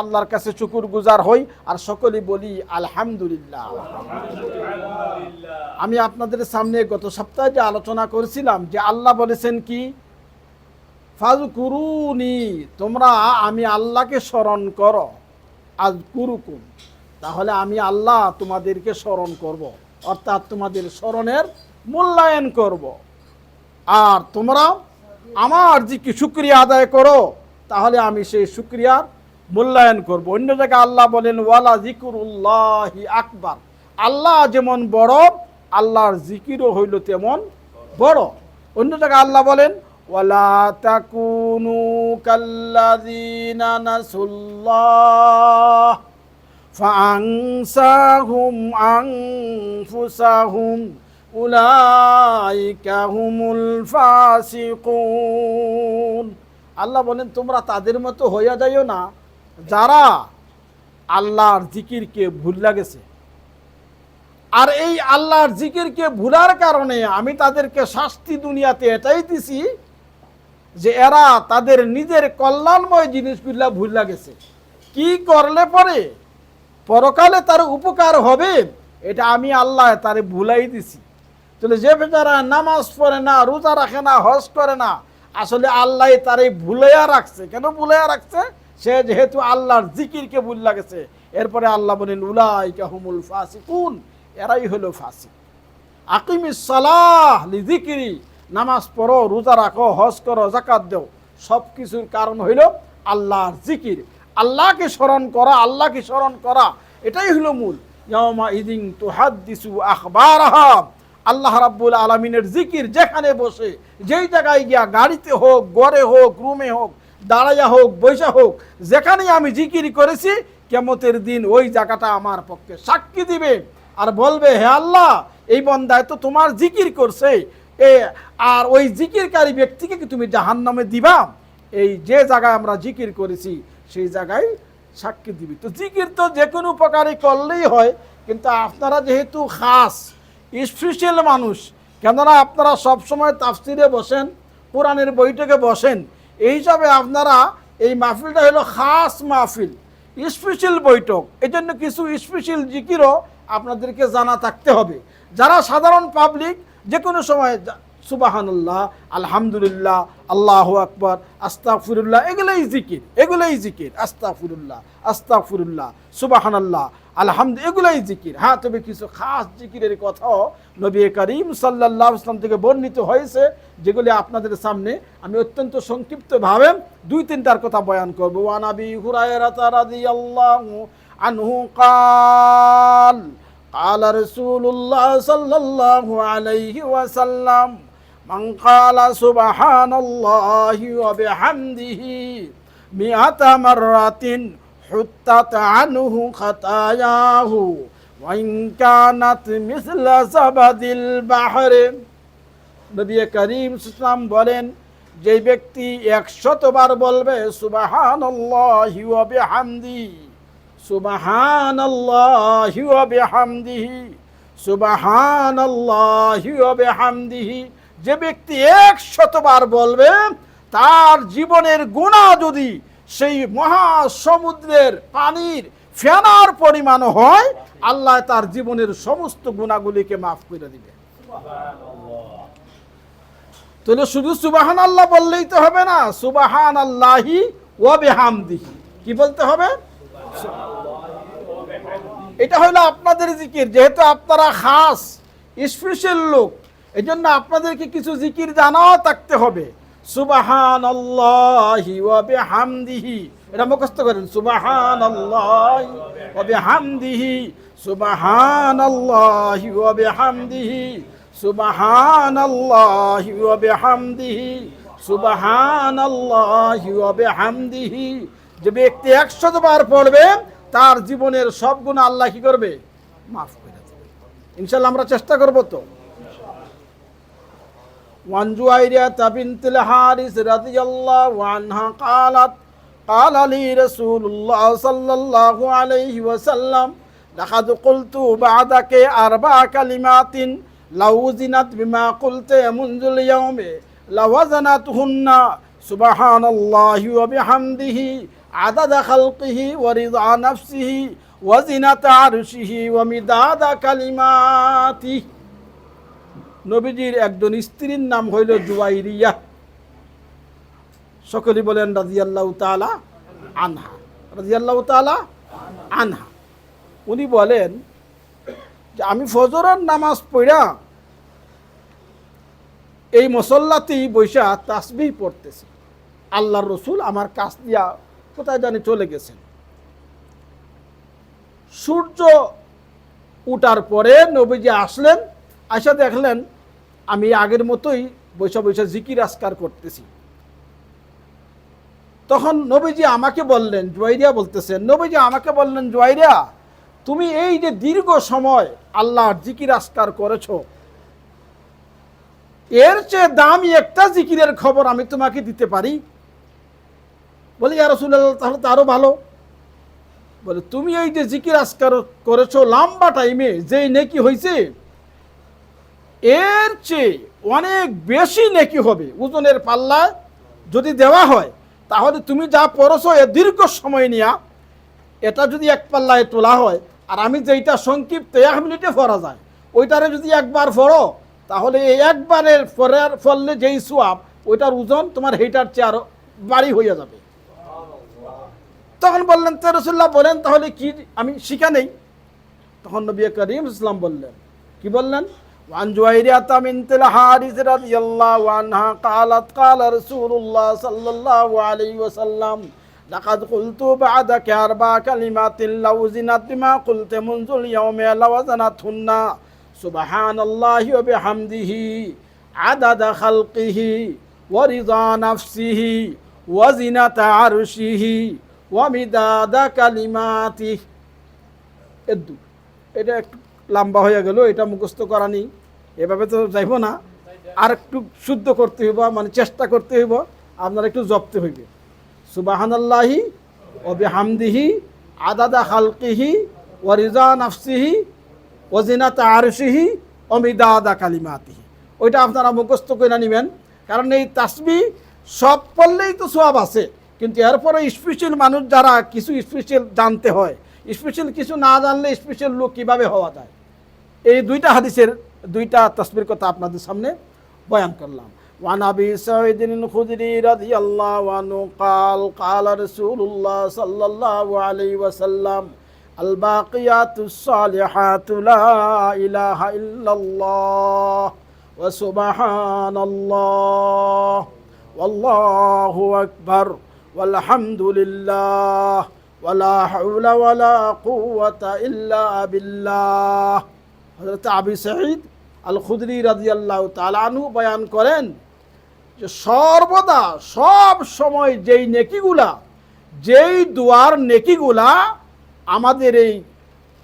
আল্লাহর কাছে শুকরগুজার হই আর সকলেই বলি আলহামদুলিল্লাহ। আমি আপনাদের সামনে গত সপ্তাহে যে আলোচনা করেছিলাম যে আল্লাহ বলেছেন কি, ফাযকুরুনি, তোমরা আমি আল্লাহকে স্মরণ করো, আযকুরুকুম, তাহলে আমি আল্লাহ তোমাদেরকে স্মরণ করব, অর্থাৎ তোমাদের স্মরণের মূল্যায়ন করব। আর তোমরা আমার যে কি শুকরিয়া আদায় করো, তাহলে আমি সেই শুকরিয়ার মূল্যায়ন করব। অন্য জায়গায় আল্লাহ বলেন ওয়ালা যিকরুল্লাহি আকবার, আল্লাহ যেমন বড় আল্লাহর জিকিরও হইল তেমন বড়। অন্য জায়গায় আল্লাহ বলেন ওয়ালা তাকুনু কাল্লাযীনা নাসুল্লাহ ফাআনসাহুম আনফুসাহুম উলাইকা হুমুল ফাসিকুন। আল্লাহ বলেন তোমরা তাদের মতো হইয়া যাইও না যারা আল্লাহর জিকিরকে ভুলে গেছে। আর এই আল্লাহর জিকিরকে ভুলার কারণে আমি তাদেরকে শাস্তি দুনিয়াতে এটাই দিছি যে এরা তাদের নিজের কল্যাণময় জিনিসগুলা ভুলে গেছে। কি করলে পরে পরকালে তার উপকার হবে এটা আমি আল্লাহ তারে ভুলাই দিছি। তাহলে যে বেচারা নামাজ পড়ে না, রোজা রাখে না, হজ করে না, আসলে আল্লাহ তারে ভুলাইয়া রাখছে। কেন ভুলাইয়া রাখছে? সে যেহেতু আল্লাহর জিকিরকে ভুলে গেছে। এরপরে আল্লাহ বলেন উলাইকা হুমুল ফাসিকুন, এরাই হলো ফাসিক। আকিমিস সালাহ লিযিকরি, নামাজ পড়ো, রোজা রাখো, হজ করো, যাকাত দাও, সব কিছুর কারণ হইল আল্লাহর জিকির। আল্লাহকে স্মরণ করা, আল্লাহকে স্মরণ করা, এটাই হলো মূল। ইয়াউমা ইদিন তুহাদ্দিসু আখবারাহা, আল্লাহ রাব্বুল আলামিনের জিকির যেখানে বসে, যেই জায়গায় গিয়া, গাড়িতে হোক, ঘরে হোক, রুমে হোক, দাঁড়াইয়া হোক, বৈশা হোক, যেখানেই আমি জিকির করেছি, কিয়ামতের দিন ওই জায়গাটা আমার পক্ষে সাক্ষী দিবে আর বলবে হে আল্লাহ, এই বান্দায় তো তোমার জিকির করছে, আর ওই জিকিরকারী ব্যক্তিকে কি তুমি জাহান্নামে দিবা? এই যে জায়গায় আমরা জিকির করেছি সেই জায়গায় সাক্ষী দিবি। তো জিকির তো যে কোনো উপকারী করলেই হয়, কিন্তু আপনারা যেহেতু খাস স্পেশাল মানুষ, কেননা আপনারা সবসময় তাফসিরে বসেন, কোরআনের বৈঠকে বসেন, এই হিসাবে আপনারা এই মাহফিলটা হলো খাস মাহফিল, স্পেশাল বৈঠক। এই জন্য কিছু স্পেশাল জিকিরও আপনাদেরকে জানা থাকতে হবে। যারা সাধারণ পাবলিক যে কোনো সময় সুবহানাল্লাহ, আলহামদুলিল্লাহ, আল্লাহু আকবার, আস্তাগফিরুল্লাহ, এগুলোই জিকির, এগুলোই জিকির। আস্তাগফিরুল্লাহ, আস্তাগফিরুল্লাহ, সুবহানাল্লাহ, আলহামদুলিল্লাহ, এগুলোই জিকির। হ্যাঁ, তবে কিছু খাস জিকিরের কথাও নবী করিম সাল্লাল্লাহু আলাইহি ওয়াসাল্লাম থেকে বর্ণিত হয়েছে, যেগুলি আপনাদের সামনে আমি অত্যন্ত সংক্ষিপ্তভাবে দুই তিনটার কথা বয়ান করব। ওয়ান আবি হুরায়রা রাদিয়াল্লাহু আনহু قال قال رسول الله صلى الله عليه وسلم من قال سبحان الله وبحمده 100 مرة حطت عنه خطاياه وإن كانت مثل زبد البحر। নবী করিম সাল্লাল্লাহু আলাইহি বলেন, যে ব্যক্তি 100 বার বলবে সুবহানাল্লাহি ওয়া বিহামদিহি, সুবহানাল্লাহি ওয়া বিহামদিহি, সুবহানাল্লাহি ওয়া বিহামদিহি, যে ব্যক্তি 100 বার বলবে, তার জীবনের গুনাহ যদি সেই মহাসমুদ্রের পানির ফেনার পরিমাণ হয়, আল্লাহ তার জীবনের সমস্ত গুনাহগুলিকে মাফ করে দিবে। তাহলে শুধু সুবহানাল্লাহ বললেই তো হবে না, সুবহানাল্লাহি ওয়া বিহামদিহি কি বলতে হবে? এটা হলো আপনাদের জিকির। যেহেতু আপনারা খাস স্পেশাল লোক, এই জন্য আপনাদেরকে কিছু জিকির জানাও থাকতে হবে। সুবহানাল্লাহি ওয়া বিহামদিহি, এটা মুখস্থ করেন। সুবহানাল্লাহি ওয়া বিহামদিহি, সুবহানাল্লাহি ওয়া বিহামদিহি, সুবহানাল্লাহি ওয়া বিহামদিহি, সুবহানাল্লাহি ওয়া বিহামদিহি। যে ব্যক্তি 100 বার পড়বে, তার জীবনের সব গুনাহ আল্লাহ কি করবে? মাফ করে দেবে ইনশাআল্লাহ। আমরা চেষ্টা করব তো। ওয়ান জুয়াইরিয়া বিনতুল হারিস রাদিয়াল্লাহু আনহা قالت قال لي رسول الله صلى الله عليه وسلم لقد قلت بعدك 4 كلمات لو وزنت بما قلت منذ اليوم لوزنتهن سبحان الله وبحمده আদাদা খালকিহি ওয়া রিদা নাফসিহি ওয়া জিনাতা আরশিহি ওয়া মিদাদা কালিমাতিহি। নবীজির একজন স্ত্রীর নাম হইল জুয়াইরিয়া। সকলেই বলেন রাদিয়াল্লাহু তাআলা আনহা, রাদিয়াল্লাহু তাআলা আনহা। উনি বলেন যে আমি ফজরের নামাজ পড়া এই মুসল্লাতেই বৈশা তাসবিহ পড়তেছি, আল্লাহর রসুল আমার কাছ দিয়া কোথায় জানি চলে গেছেন। সূর্য উঠার পরে নবীজি আসলেন, আয়সা দেখলেন আমি আগের মতোই বৈশা বৈশা জিকির আজকার করতেছি। তখন নবীজি আমাকে বললেন, জুয়াইরিয়া বলতেছেন, নবীজি আমাকে বললেন, জুয়াইরিয়া তুমি এই যে দীর্ঘ সময় আল্লাহর জিকির আজকার করেছো, এর চেয়ে দামি একটা জিকিরের খবর আমি তোমাকে দিতে পারি? বলি ইয়া রাসূলুল্লাহ, তাহলে তো আরো ভালো। বলে তুমি এই যে জিকির আজকার করেছো লম্বা টাইমে, যেই নেকি হয়েছে এর চেয়ে অনেক বেশি নেকি হবে। ওজনের পাল্লায় যদি দেওয়া হয় তাহলে তুমি যা পড়ছো এ দীর্ঘ সময় নিয়া, এটা যদি এক পাল্লায় তোলা হয় আর আমি যেইটা সংক্ষিপ্ত 1 মিনিটে পড়া যায় ওইটারে যদি একবার পড়ো তাহলে এই একবারের ফললে যেই সোয়াব ওইটার ওজন তোমার হেটার চেয়ে আরো বাড়ি হইয়া যাবে। তখন বললেন তে রাসূলুল্লাহ বলেন তাহলে কি, আমি শিখা নেই। তখন নবী করিম ইসলাম বললেন, কি বললেন? ওয়ান জুয়াইরিয়াতা বিনতুল হারিস রাদিয়াল্লাহু আনহা قالت قال رسول الله صلى الله عليه وسلم لقد قلت بعدك 4 كلمات لو زنت بما قلت منذ اليوم لوزنتهن سبحان الله وبحمده عدد خلقه ورضا نفسه وزنة عرشه ومداد كلماته। এটা একটু লম্বা হয়ে গেল, এটা মুখস্থ করা নেই, এভাবে তো যাইব না, আর একটু শুদ্ধ করতে হইব, মানে চেষ্টা করতে হইব, আপনার একটু জপতে হইবে। সুবহানাল্লাহি ওয়া বিহামদিহি আদাদা খালকিহি ওয়া রিজা নাফসিহি ওয়া জিনাতা আরশিহি ওয়া মিদাদা কালিমাতিহি। ওইটা আপনারা মুখস্থ করে নেবেন, কারণ এই তাসবিহ সব পড়লেই তো সওয়াব আছে, কিন্তু এরপরে স্পেশাল মানুষ যারা কিছু স্পেশাল জানতে হয়, স্পেশাল কিছু না জানলে স্পেশাল লোক কীভাবে হওয়া যায়, এই দুইটা হাদিসের দুইটা তাসবির কথা আপনাদের সামনে বয়ান করলাম। ওয়ান আবি সাঈদ আল-খুদরি রাদিয়াল্লাহু আনহু قال قال رسول الله صلى الله عليه وسلم الباقيات الصالحات لا إله إلا الله وسبحان الله والله أكبر والحمد لله ولا حول ولا قوة إلا بالله। হযরত আবু সাঈদ আল খুদরি রাদিয়াল্লাহু তাআলা আনহু বয়ান করেন যে সর্বদা সব সময় যেই নেকিগুলা, যেই দুয়ার নেকিগুলা আমাদের এই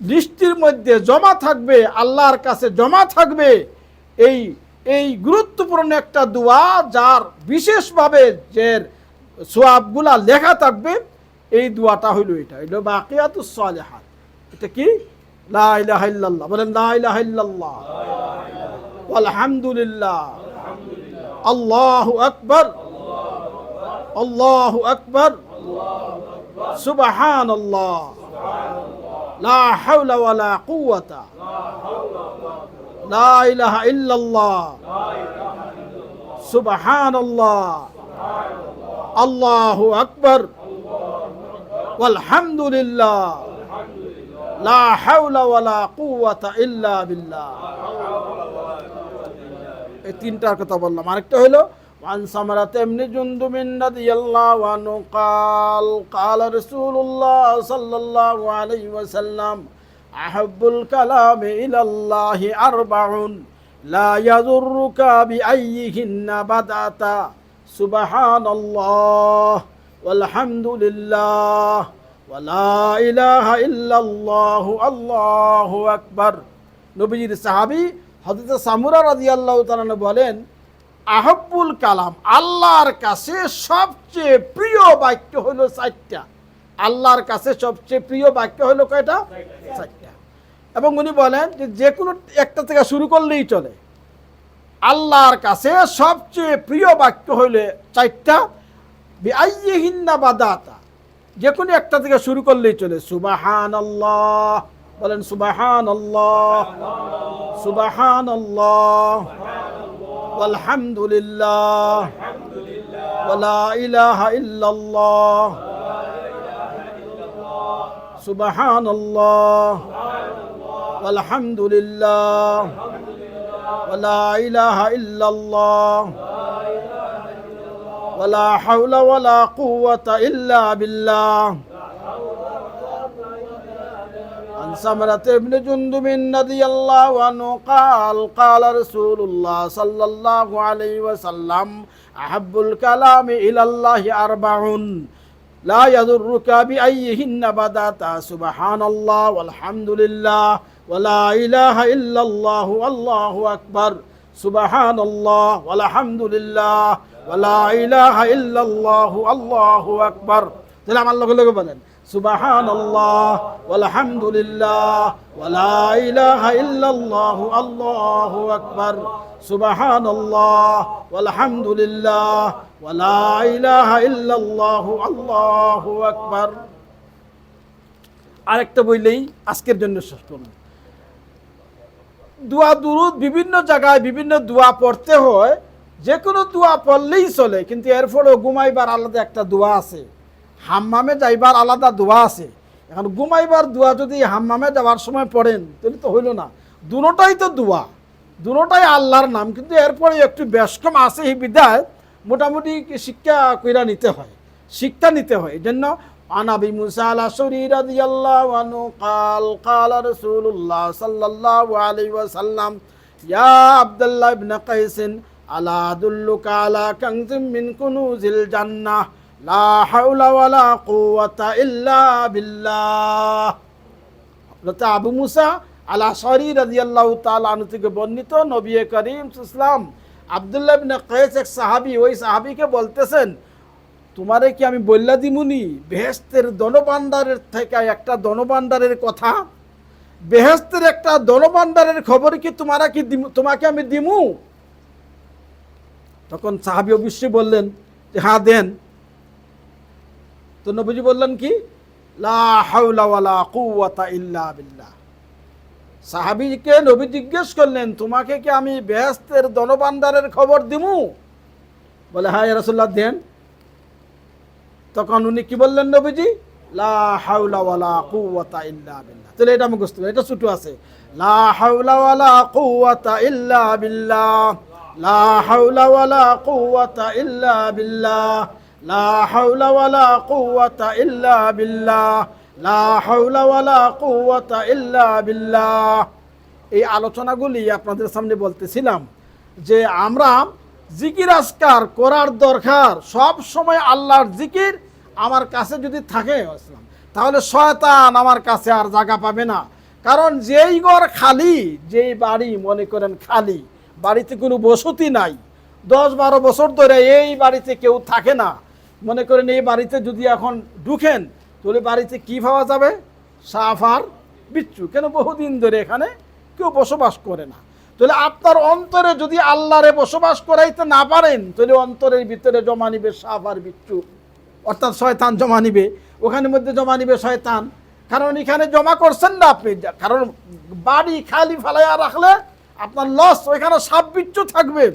লিস্টের মধ্যে জমা থাকবে, আল্লাহর কাছে জমা থাকবে, এই গুরুত্বপূর্ণ একটা দোয়া যার বিশেষভাবে যে সওয়াবগুলা লেখা থাকবে, এই দোয়াটা হইল এটা, এটা বাকিয়াতুস সালিহাত। এটা কি? লা ইলাহা ইল্লাল্লাহ, বলেন লা ইলাহা ইল্লাল্লাহ আলহামদুলিল্লাহ আল্লাহু আকবার আল্লাহু আকবার সুবহানাল্লাহ লা হাওলা ওয়ালা কুওয়াতা লা ইলাহা ইল্লাল্লাহ সুবহানাল্লাহ আল্লাহু আকবার আলহামদুলিল্লাহ লা হাওলা ওয়ালা কুওয়াতা ইল্লা বিল্লাহ। এই তিনটার কথা বললাম। আরেকটা হলো ওয়ান সামারাত ইবনে জুনদুব রাদিয়াল্লাহু আনহু قال قال رسول الله صلى الله عليه وسلم أحب الكلام إلى الله 4 لا يضرك بأيهن بدأت سبحان الله والحمد لله ولا إله إلا الله الله أكبر। নবীজির সাহাবী হযরত সামুরা রাদিয়াল্লাহু তাআলা বলেন, আহাব্বুল কালাম, আল্লাহর কাছে সবচেয়ে প্রিয় বাক্য হলো 4টা। আল্লাহর কাছে সবচেয়ে প্রিয় বাক্য হলো কয়টা? 4টা। এবং উনি বলেন যে কোনো একটা থেকে শুরু করলেই চলে। আল্লাহর কাছে সবচেয়ে প্রিয় বাক্য হইলে 4টা। বিআইয়িহিন্না বাদাতা, যে কোনো একটা থেকে শুরু করলেই চলে। সুবহানাল্লাহ, বলেন সুবহানাল্লাহ, সুবহানাল্লাহ, আলহামদুলিল্লাহ, ওয়ালা ইলাহা ইল্লাল্লাহ, সুবহানাল্লাহ, আলহামদুলিল্লাহ, ওয়ালা ইলাহা ইল্লাল্লাহ, ওয়ালা হাওলা ওয়ালা কুওয়াতা ইল্লা বিল্লাহ। عن سمرة بن جندب رضي الله عنه قال قال رسول الله صلى الله عليه وسلم أحب الكلام إلى الله أربع لا يضرك بأيهن بدأت سبحان الله والحمد لله ولا إله إلا الله والله أكبر سبحان الله والحمد لله ولا إله إلا الله والله أكبر. তাহলে আমার লগে লগে বলেন সুবহানাল্লাহ ওয়ালহামদুলিল্লাহ ওয়ালা ইলাহা ইল্লাল্লাহু আল্লাহু আকবার সুবহানাল্লাহ ওয়ালহামদুলিল্লাহ ওয়ালা ইলাহা ইল্লাল্লাহু আল্লাহু আকবার। আরেকটা বইলেই আজকের জন্য শেষ করব। দোয়া দুরুদ বিভিন্ন জায়গায় বিভিন্ন দোয়া পড়তে হয়, যে কোনো দোয়া পড়লেই চলে, কিন্তু এরপরেও ঘুমাইবার আলাদা একটা দোয়া আছে, হাম্মামে যাইবার আলাদা দোয়া আছে। এখন ঘুমাইবার দোয়া যদি হাম্মামে যাওয়ার সময় পড়েন তাহলে তো হইল না। দুটোটাই তো দোয়া, দুটোটাই আল্লাহর নাম, কিন্তু এরপরে একটু বেশকম আছে এই বিধায় মোটামুটি শিক্ষা কইরা নিতে হয়, শিক্ষা নিতে হয়। এই জন্য عن أبي موسى الأشعري رضي الله عنه قال قال رسول الله صلى الله عليه وسلم يا عبد الله بن قيس ألا أدلك على كنز من كنوز الجنة لا حول ولا قوة إلا بالله. আবু মুসা আল আশআরী রাদিয়াল্লাহু তাআলা আনহু থেকে বর্ণিত, নবী করিম সাল্লাল্লাহু আলাইহি ওয়াসাল্লাম আব্দুল্লাহ ইবনে কায়েস এক সাহাবী, ওই সাহাবীকে বলতেছেন তোমারে কি আমি বললা দিমুনি বেহেশতের ধনভাণ্ডারের থেকে একটা ধনভাণ্ডারের কথা, বেহেশতের একটা ধনভাণ্ডারের খবর কি তোমাকে আমি দিমু? তখন সাহাবী অবশ্যই বললেন যে হ্যাঁ দেন। তো নবীজি বললেন কি লা হাওলা ওয়ালা কুওয়াতা ইল্লা বিল্লাহ। সাহাবীকে নবী জিজ্ঞেস করলেন তোমাকে কি আমি বেহেশতের ধনভাণ্ডারের খবর দিমু? বলে হ্যাঁ ইয়া রাসূলুল্লাহ দেন। তখন উনি কি বললেন নবীজি লা হাওলা ওয়ালা কুওয়াতা ইল্লা বিল্লাহ। তাহলে এটা মুখস্থ, এটা ছোট আছে, লা হাওলা ওয়ালা কুওয়াতা ইল্লা বিল্লাহ, লা হাওলা ওয়ালা কুওয়াতা ইল্লা বিল্লাহ, লা হাওলা ওয়ালা কুওয়াতা ইল্লা বিল্লাহ, লা হাওলা ওয়ালা কুওয়াতা ইল্লা বিল্লাহ। এই আলোচনাগুলি আপনাদের সামনে বলতেছিলাম যে আমরা জিকির আজকার করার দরকার। সব সময় আল্লাহর জিকির আমার কাছে যদি থাকে তাহলে শয়তান আমার কাছে আর জায়গা পাবে না। কারণ যেই ঘর খালি, যেই বাড়ি মনে করেন খালি, বাড়িতে কোনো বসতি নাই, 10-12 বছর ধরে এই বাড়িতে কেউ থাকে না, মনে করেন এই বাড়িতে যদি এখন ঢুকেন তাহলে বাড়িতে কি পাওয়া যাবে? সাপ আর বিচ্ছু। কেন বহুদিন ধরে এখানে কেউ বসবাস করে না। তাহলে আপনার অন্তরে যদি আল্লাহরে বসবাস করাইতে না পারেন তাহলে অন্তরের ভিতরে জমা নিবে সাপ আর বিচ্ছু, অর্থাৎ শয়তান জমা নিবে, ওখানের মধ্যে জমা নিবে শয়তান। কারণ এখানে জমা করছেন না আপনি, কারণ বাড়ি খালি ফেলাইয়া রাখলে আপনার লস, ওইখানে সাপ বিচ্ছু থাকবে।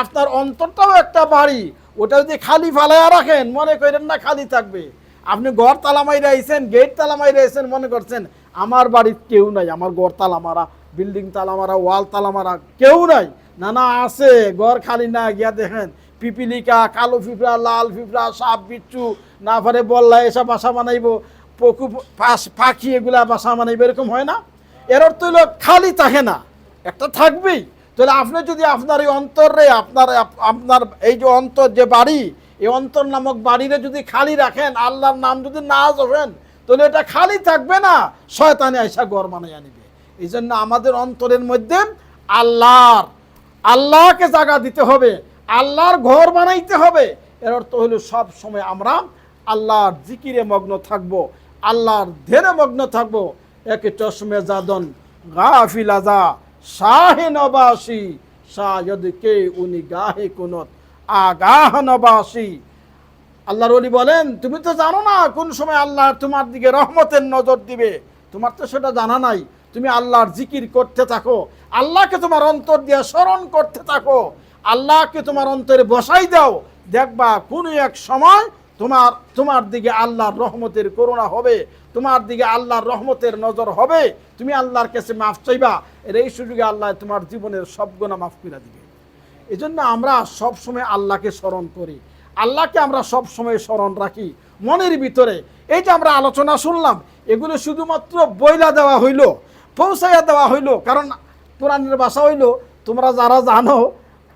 আপনার অন্তরটাও একটা বাড়ি, ওটা যদি খালি ফেলাইয়া রাখেন মনে করেন না খালি থাকবে। আপনি ঘর তালা মাইরা আইছেন, গেট তালা মাইরা আইছেন, মনে করছেন আমার বাড়ির কেউ নাই, আমার ঘর তালা মারা, বিল্ডিং তালা মারা, ওয়াল তালা মারা, কেউ নাই। না না আছে, ঘর খালি না, গিয়া দেখেন পিপিলিকা, কালো পিঁপড়া, লাল পিঁপড়া, সাপ বিচ্ছু, না পারে বললা এসব বাসা বানাইব, পশু পাখি এগুলা বাসা বানাইব, এরকম হয় না? এর অর্থ হইল খালি থাকে না, একটা থাকবেই। তাহলে আপনি যদি আপনার এই অন্তরে আপনার এই যে অন্তর যে বাড়ি, এই অন্তর নামক বাড়িরে যদি খালি রাখেন, আল্লাহর নাম যদি না জপেন, তাহলে এটা খালি থাকবে না, শয়তানে আইসা ঘর বানাইয়া নিবে। এই জন্য আমাদের অন্তরের মধ্যে আল্লাহকে জায়গা দিতে হবে, আল্লাহর ঘর বানাইতে হবে। এর অর্থ হলো সব সময় আমরা আল্লাহর জিকিরে মগ্ন থাকবো, আল্লাহর ধ্যানে মগ্ন থাকবো। একে চশমে জাদন গাফিল আজা শাহে নবাসী শায়দ কে উনি গাহে কুনত আগাহ নবাসী। আল্লাহর ওলি বলেন, তুমি তো জানো না কোন সময় আল্লাহ তোমার দিকে রহমতের নজর দিবে, তোমার তো সেটা জানা নাই। তুমি আল্লাহর জিকির করতে থাকো, আল্লাহকে তোমার অন্তর দিয়ে স্মরণ করতে থাকো, আল্লাহকে তোমার অন্তরে বসাই দাও, দেখবা কোনো এক সময় তোমার দিকে আল্লাহর রহমতের করুণা হবে, তোমার দিকে আল্লাহর রহমতের নজর হবে, তুমি আল্লাহর কাছে মাফ চাইবা, এর এই সুযোগে আল্লাহ তোমার জীবনের সব গুনাহ মাফ করে দিবে। এই জন্য আমরা সবসময় আল্লাহকে স্মরণ করি, আল্লাহকে আমরা সবসময় স্মরণ রাখি মনের ভিতরে। এই যে আমরা আলোচনা শুনলাম, এগুলো শুধুমাত্র বইলা দেওয়া হইল, পৌঁছাইয়া দেওয়া হইল, কারণ কোরআনের ভাষা হইল, তোমরা যারা জানো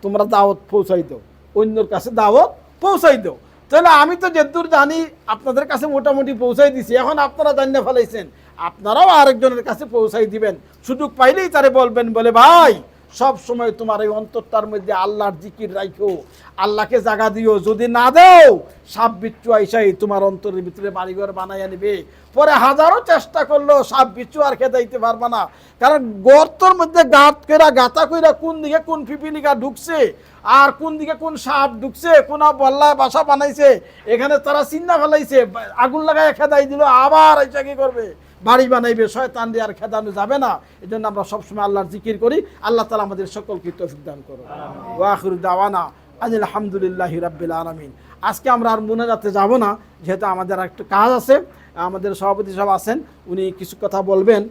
তোমরা দাওয়াত পৌঁছাই দাও, অন্যর কাছে দাওয়াত পৌঁছাই দাও। তাহলে আমি তো যেদূর জানি আপনাদের কাছে মোটামুটি পৌঁছাই দিছি, এখন আপনারা জানিয়ে ফেলাইছেন, আপনারাও আরেকজনের কাছে পৌঁছাই দিবেন। সুযোগ পাইলেই তারে বলবেন, বলে ভাই সব সময় তোমার এই অন্তরটার মধ্যে আল্লাহর জিকির রাখো, আল্লাহকে জাগা দিও, যদি না দাও সাপ বিচ্ছু আইসাই তোমার অন্তরের ভিতরে বাড়িঘর বানাইয়া নিবে, পরে হাজারো চেষ্টা করলেও সাপ বিচ্ছু আর খেদাইতে পারবা না, কারণ গর্তর মধ্যে গাতা কইরা কোন দিকে কোন পিপিলিকা ঢুকছে আর কোন দিকে কোন সাপ ঢুকছে, কোন বল্লা বাসা বানাইছে, এখানে তারা চিন্তা ফেলাইছে, আগুন লাগায় খেদাই দিল, আবার আইসা কি করবে, বাড়ি বানাইবে, শয়তান দিয়ে আর খেদানো যাবে না। এই জন্য আমরা সবসময় আল্লাহর জিকির করি। আল্লাহ তাআলা আমাদের সকলকে তৌফিক দান করুন। ওয়া আখিরু দাওয়ানা আনিল হামদুলিল্লাহি রাব্বিল আলামিন। আজকে আমরা আর মুনাজাতে যাব না, যেহেতু আমাদের একটা কাজ আছে, আমাদের সভাপতি সাহেব আছেন, উনি কিছু কথা বলবেন।